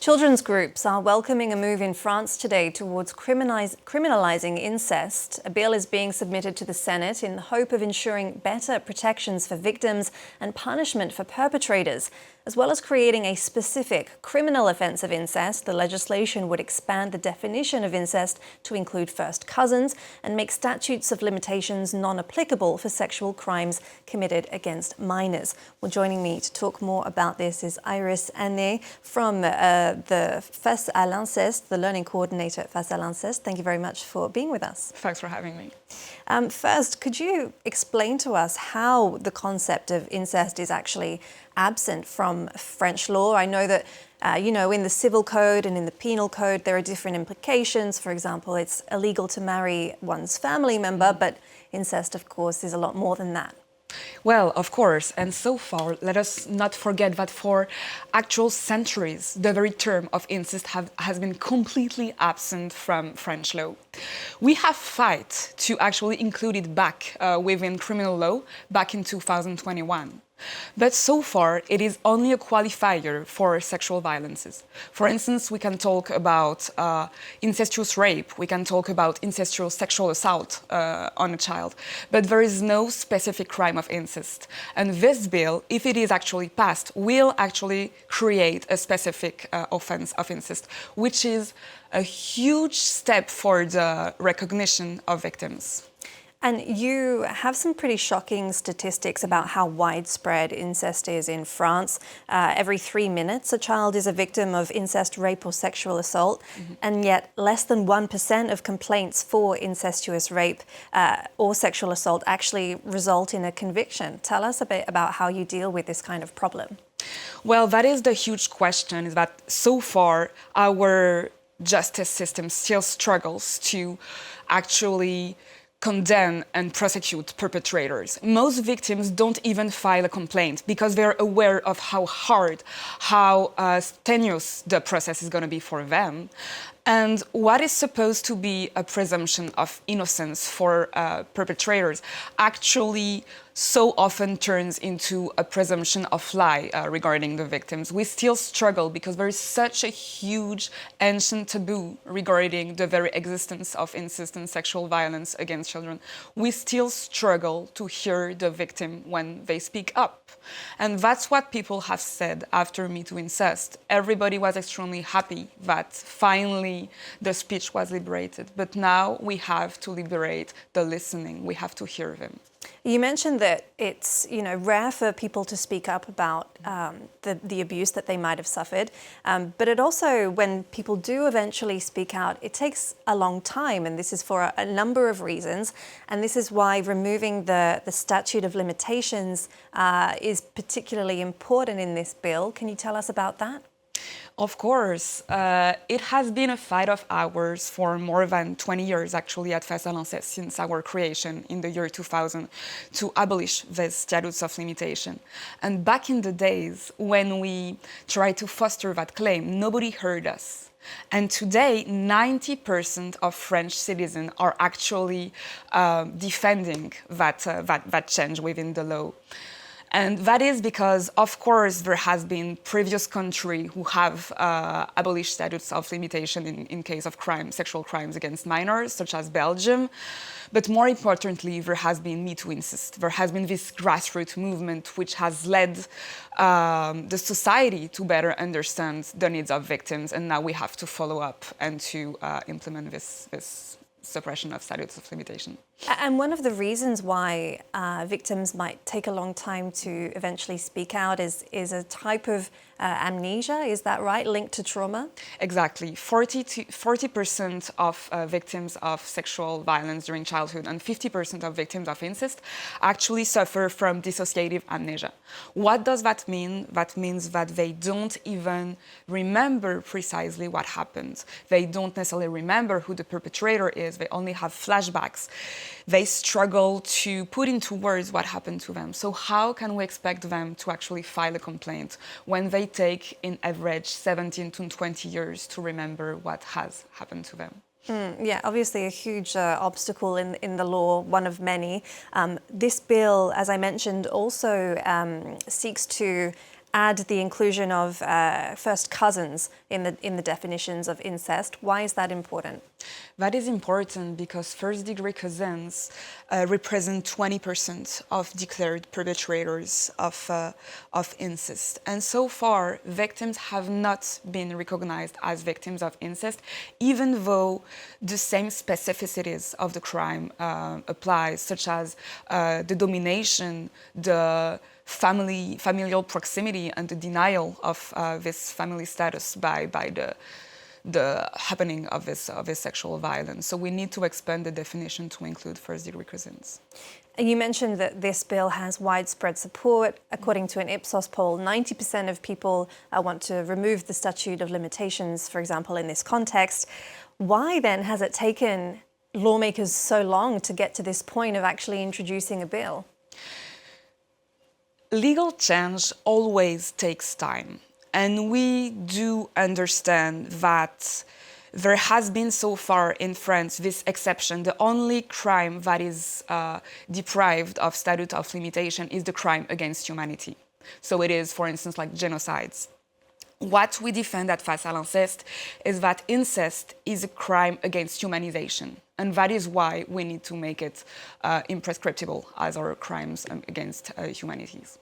Children's groups are welcoming a move in France today towards criminalising incest. A bill is being submitted to the Senate in the hope of ensuring better protections for victims and punishment for perpetrators. As well as creating a specific criminal offence of incest, the legislation would expand the definition of incest to include first cousins and make statutes of limitations non-applicable for sexual crimes committed against minors. Well, joining me to talk more about this is Iris Anne from the Face à l'Inceste, the Learning Coordinator at Face à l'Inceste. Thank you very much for being with us. Thanks for having me. First, could you explain to us how the concept of incest is actually absent from French law? I know that, in the civil code and in the penal code, there are different implications. For example, it's illegal to marry one's family member, but incest, of course, is a lot more than that. Well, of course, and so far, let us not forget that for actual centuries, the very term of incest has been completely absent from French law. We have fought to actually include it back within criminal law back in 2021. But so far, it is only a qualifier for sexual violences. For instance, we can talk about incestuous rape, we can talk about incestuous sexual assault on a child, but there is no specific crime of incest. And this bill, if it is actually passed, will actually create a specific offence of incest, which is a huge step for the recognition of victims. And you have some pretty shocking statistics about how widespread incest is in France. Every 3 minutes, a child is a victim of incest, rape or sexual assault, and yet less than 1% of complaints for incestuous rape or sexual assault actually result in a conviction. Tell us a bit about how you deal with this kind of problem. Well, that is the huge question, is that so far our justice system still struggles to actually condemn and prosecute perpetrators. Most victims don't even file a complaint because they're aware of how hard, how strenuous the process is going to be for them. And what is supposed to be a presumption of innocence for perpetrators actually so often turns into a presumption of lie regarding the victims. We still struggle because there is such a huge ancient taboo regarding the very existence of incest and sexual violence against children. We still struggle to hear the victim when they speak up. And that's what people have said after Me Too Incest. Everybody was extremely happy that finally the speech was liberated. But now we have to liberate the listening. We have to hear them. You mentioned that it's rare for people to speak up about the abuse that they might have suffered, but it also, when people do eventually speak out, it takes a long time, and this is for a number of reasons, and this is why removing the statute of limitations is particularly important in this bill. Can you tell us about that? Of course. It has been a fight of ours for more than 20 years, actually, at Face à l'Inceste, since our creation in the year 2000, to abolish the statutes of limitation. And back in the days when we tried to foster that claim, nobody heard us. And today, 90% of French citizens are actually defending that change within the law. And that is because, of course, there has been previous countries who have abolished statutes of limitation in case of sexual crimes against minors, such as Belgium. But more importantly, there has been Me Too Incest. There has been this grassroots movement which has led the society to better understand the needs of victims. And now we have to follow up and to implement this suppression of statutes of limitation. And one of the reasons why victims might take a long time to eventually speak out is a type of amnesia, is that right, linked to trauma? Exactly. 40% of victims of sexual violence during childhood and 50% of victims of incest actually suffer from dissociative amnesia. What does that mean? That means that they don't even remember precisely what happened. They don't necessarily remember who the perpetrator is. They only have flashbacks. They struggle to put into words what happened to them. So how can we expect them to actually file a complaint when they take, in average, 17 to 20 years to remember what has happened to them? Yeah, obviously a huge obstacle in the law, one of many. This bill, as I mentioned, also seeks to add the inclusion of first cousins in the definitions of incest. Why is that important? That is important because first-degree cousins represent 20% of declared perpetrators of incest. And so far, victims have not been recognized as victims of incest, even though the same specificities of the crime apply, such as the domination, the familial proximity, and the denial of this family status by the happening of this sexual violence. So we need to expand the definition to include first-degree cousins. You mentioned that this bill has widespread support. According to an Ipsos poll, 90% of people want to remove the statute of limitations, for example, in this context. Why then has it taken lawmakers so long to get to this point of actually introducing a bill? Legal change always takes time. And we do understand that there has been so far in France this exception. The only crime that is deprived of statute of limitation is the crime against humanity. So it is, for instance, like genocides. What we defend at Face à l'Inceste is that incest is a crime against humanization. And that is why we need to make it imprescriptible as our crimes against humanities.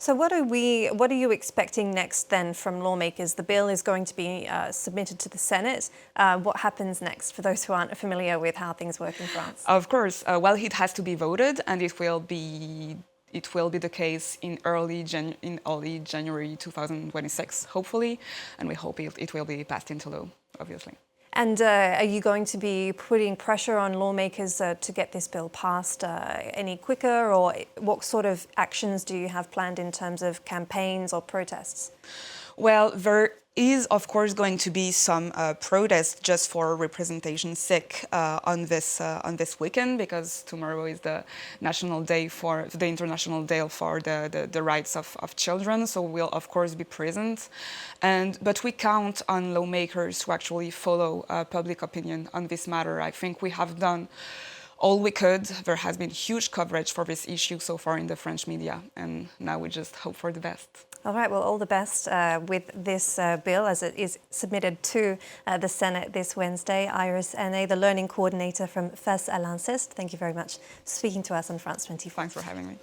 So what are you expecting next then from lawmakers? The bill is going to be submitted to the Senate. What happens next for those who aren't familiar with how things work in France? Of course, well, it has to be voted, and it will be the case in early January 2026, hopefully, and we hope it will be passed into law, obviously. And are you going to be putting pressure on lawmakers to get this bill passed any quicker, or what sort of actions do you have planned in terms of campaigns or protests? Well, there is, of course, going to be some protests just for representation's sake on this weekend, because tomorrow is the International Day for the rights of children. So we'll, of course, be present, but we count on lawmakers to actually follow public opinion on this matter. I think we have done all we could. There has been huge coverage for this issue so far in the French media, and now we just hope for the best. All right, well, all the best with this bill as it is submitted to the Senate this Wednesday. Iris Ene, the Learning Coordinator from Face à l'Inceste, thank you very much for speaking to us on France 24. Thanks for having me.